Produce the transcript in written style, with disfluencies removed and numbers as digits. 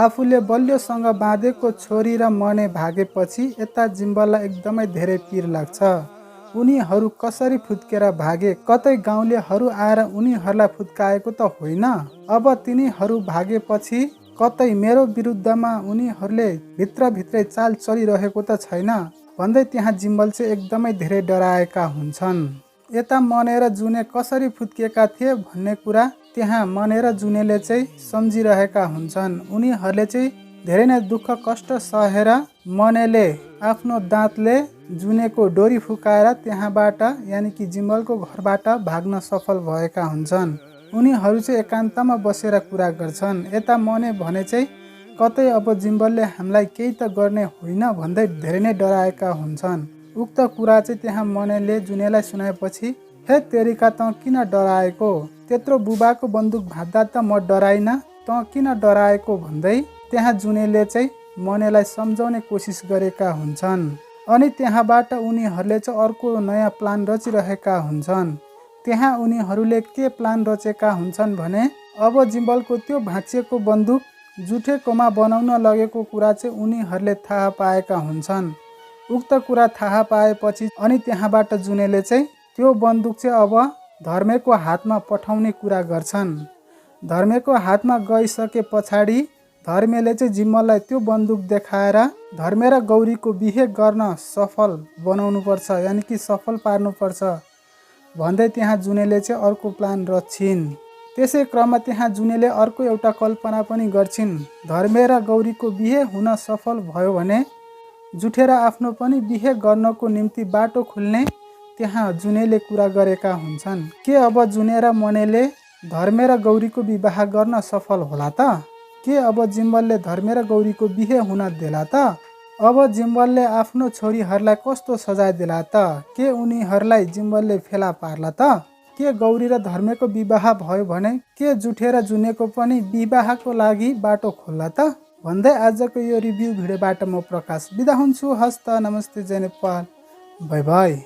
आफूले बलियोसँग बाँधेको छोरी र मने भागेपछि यता जिम्बललाई एकदमै धेरै पिर लाग्छ। उनीहरू कसरी फुत्केर भागे? कतै गाउँलेहरू आएर उनीहरूलाई फुत्काएको त होइन? अब तिनीहरू भागेपछि कतै मेरो विरुद्धमा उनीहरूले भित्रभित्रै चाल चलिरहेको त छैन भन्दै त्यहाँ जिम्बल चाहिँ एकदमै धेरै डराएका हुन्छन्। यता मने र जुने कसरी फुत्किएका थिए भन्ने कुरा त्यहाँ मने र जुनेले चाहिँ सम्झिरहेका हुन्छन्। उनीहरूले चाहिँ धेरै नै दुःख कष्ट सहेर मनेले आफ्नो दाँतले जुनेको डोरी फुकाएर त्यहाँबाट यानि कि जिम्बलको घरबाट भाग्न सफल भएका हुन्छन्। उनीहरू चाहिँ एकान्तमा बसेर कुरा गर्छन्। यता मने भने चाहिँ कतै अब जिम्बलले हामीलाई केही त गर्ने होइन भन्दै धेरै नै डराएका हुन्छन्। उक्त कुरा चाहिँ त्यहाँ मनेले जुनेलाई सुनाएपछि, हे तेरिका तँ किन डराएको? त्यत्रो बुबाको बन्दुक भाँच्दा त म डराइन, तँ किन डराएको भन्दै त्यहाँ जुनेले चाहिँ मनेलाई सम्झाउने कोसिस गरेका हुन्छन्। अनि त्यहाँबाट उनीहरूले चाहिँ अर्को नयाँ प्लान रचिरहेका हुन्छन्। त्यहाँ उनीहरूले के प्लान रचेका हुन्छन् भने अब जिम्बलको त्यो भाँचिएको बन्दुक जुठेकोमा बनाउन लगेको कुरा चाहिँ उनीहरूले थाहा पाएका हुन्छन्। उक्त कुरा थाहा पाएपछि अनि त्यहाँबाट जुनेले चाहिँ त्यो बन्दुक चाहिँ अब धर्मेको हातमा पठाउने कुरा गर्छन्। धर्मेको हातमा गइसके पछाडि धर्मेले चाहिँ जिम्बललाई त्यो बन्दुक देखाएर धर्मे र गौरीको बिहे गर्न सफल बनाउनुपर्छ, यानि कि सफल पार्नुपर्छ भन्दै त्यहाँ जुनेले चाहिँ अर्को प्लान रच्छिन्। त्यसै क्रममा त्यहाँ जुनेले अर्को एउटा कल्पना पनि गर्छिन्। धर्मे र गौरीको बिहे हुन सफल भयो भने जुठेर आफ्नो पनि बिहे गर्नको निम्ति बाटो खुल्ने त्यहाँ जुनेले कुरा गरेका हुन्छन्। के अब जुने र मनेले धर्मे र गौरीको विवाह गर्न सफल होला त? के अब जिम्बलले धर्मे र गौरीको बिहे हुन देला त? अब जिम्बलले आफ्नो छोरीहरूलाई कस्तो सजाय देला त? के उनीहरूलाई जिम्बलले फेला पार्ला त? के गौरी र धर्मेको विवाह भयो भने के जुठे र जुनेको पनि विवाहको लागि बाटो खोल्ला त? भन्दै आजको यो रिभ्यू भिडियोबाट म प्रकाश बिदा हुन्छु। हस्त नमस्ते जय नेपाल, बाई बाई।